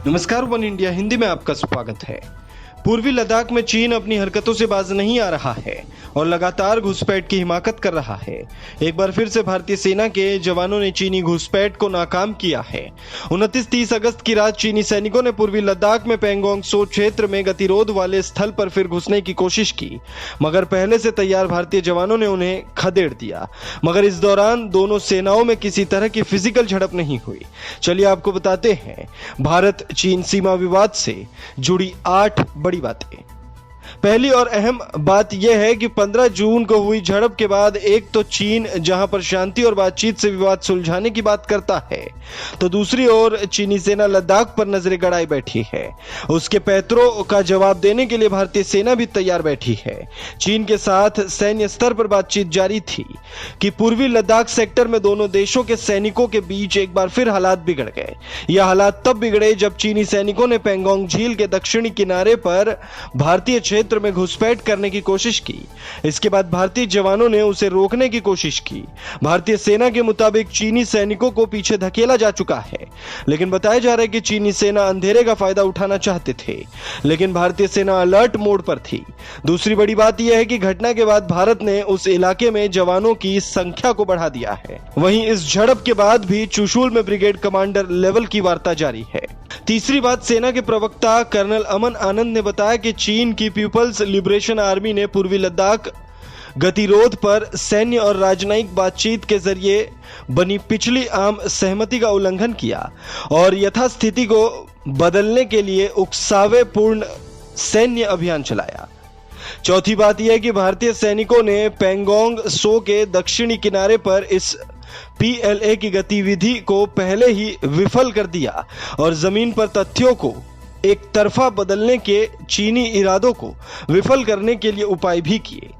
नमस्कार, one India Hindi में आपका स्वागत है। पूर्वी लद्दाख में चीन अपनी हरकतों से बाज नहीं आ रहा है और लगातार घुसपैठ की हिमाकत कर रहा है। एक बार फिर से भारतीय सेना के जवानों ने चीनी घुसपैठ को नाकाम किया है। 29-30 अगस्त की रात चीनी सैनिकों ने पूर्वी लद्दाख में पेंगोंग सो क्षेत्र में गतिरोध वाले स्थल पर फिर घुसने की कोशिश की, मगर पहले से तैयार भारतीय जवानों ने उन्हें खदेड़ दिया। मगर इस दौरान दोनों सेनाओं में किसी तरह की फिजिकल झड़प नहीं हुई। चलिए आपको बताते हैं भारत चीन सीमा विवाद से जुड़ी 8 बड़ी बातें। पहली और अहम बात यह है कि 15 जून को हुई झड़प के बाद एक तो चीन जहां पर शांति और बातचीत से विवाद सुलझाने की बात करता है, तो दूसरी ओर चीनी सेना लद्दाख पर नजरें गड़ाए बैठी है। उसके पैतरों का जवाब देने के लिए भारतीय सेना भी तैयार बैठी है। चीन के साथ सैन्य स्तर पर बातचीत जारी थी कि पूर्वी लद्दाख सेक्टर में दोनों देशों के सैनिकों के बीच एक बार फिर हालात बिगड़ गए। यह हालात तब बिगड़े जब चीनी सैनिकों ने पेंगोंग झील के दक्षिणी किनारे पर भारतीय क्षेत्र में घुसपैठ करने की कोशिश की। इसके बाद भारतीय जवानों ने उसे रोकने की कोशिश की। भारतीय सेना के मुताबिक चीनी सैनिकों को पीछे धकेला जा चुका है, लेकिन बताया जा रहा है कि चीनी सेना अंधेरे का फायदा उठाना चाहते थे, लेकिन भारतीय सेना अलर्ट मोड पर थी। दूसरी बड़ी बात यह है कि घटना के बाद भारत ने उस इलाके में जवानों की संख्या को बढ़ा दिया है। वहीं इस झड़प के बाद भी चुशूल में ब्रिगेड कमांडर लेवल की वार्ता जारी है। तीसरी बात, सेना के प्रवक्ता कर्नल अमन आनंद ने बताया कि चीन की पीपल्स लिबरेशन आर्मी ने पूर्वी लद्दाख गतिरोध पर सैन्य और राजनयिक बातचीत के जरिए बनी पिछली आम सहमति का उल्लंघन किया और यथास्थिति को बदलने के लिए उकसावेपूर्ण सैन्य अभियान चलाया। चौथी बात यह है कि भारतीय सैनिकों ने पेंगोंग सो के दक्षिणी किनारे पर इस पीएलए की गतिविधि को पहले ही विफल कर दिया और जमीन पर तथ्यों को एक तरफा बदलने के चीनी इरादों को विफल करने के लिए उपाय भी किए।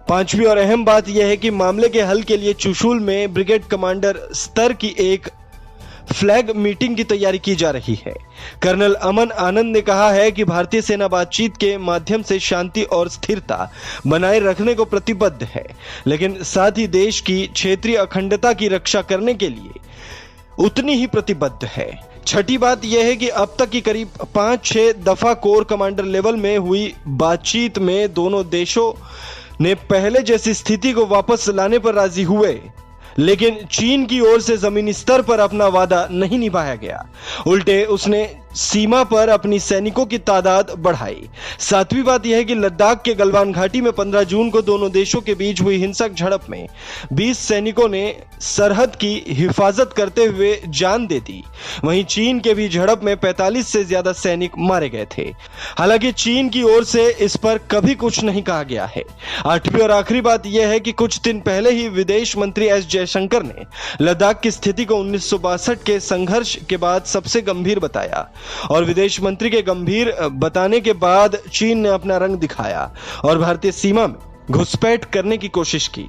पांचवी और अहम बात यह है कि मामले के हल के लिए चुशूल में ब्रिगेड कमांडर स्तर की एक फ्लैग मीटिंग की तैयारी की जा रही है। कर्नल अमन आनंद ने कहा है कि भारतीय सेना बातचीत के माध्यम से शांति और स्थिरता बनाए रखने को प्रतिबद्ध है, लेकिन साथ ही देश की क्षेत्रीय अखंडता की रक्षा करने के लिए उतनी ही प्रतिबद्ध है। छठी बात यह है कि अब तक की करीब 5-6 दफा कोर कमांडर लेवल में हुई बातचीत में दोनों देशों ने पहले जैसी स्थिति को वापस लाने पर राजी हुए, लेकिन चीन की ओर से जमीनी स्तर पर अपना वादा नहीं निभाया गया। उल्टे उसने सीमा पर अपनी सैनिकों की तादाद बढ़ाई। सातवीं बात यह है कि लद्दाख के गलवान घाटी में 15 जून को दोनों देशों के बीच हुई हिंसक झड़प में 20 सैनिकों ने सरहद की हिफाजत करते हुए जान दे दी। वहीं चीन के भी झड़प में 45 से ज्यादा सैनिक मारे गए थे। हालांकि चीन की ओर से इस पर कभी कुछ नहीं कहा गया है। आठवीं और आखिरी बात यह है कि कुछ दिन पहले ही विदेश मंत्री एस जयशंकर ने लद्दाख की स्थिति को 1962 के संघर्ष के बाद सबसे गंभीर बताया और विदेश मंत्री के गंभीर बताने के बाद चीन ने अपना रंग दिखाया और भारतीय सीमा में घुसपैठ करने की कोशिश की।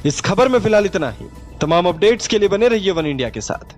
इस खबर में फिलहाल इतना ही। तमाम अपडेट्स के लिए बने रहिए वन इंडिया के साथ।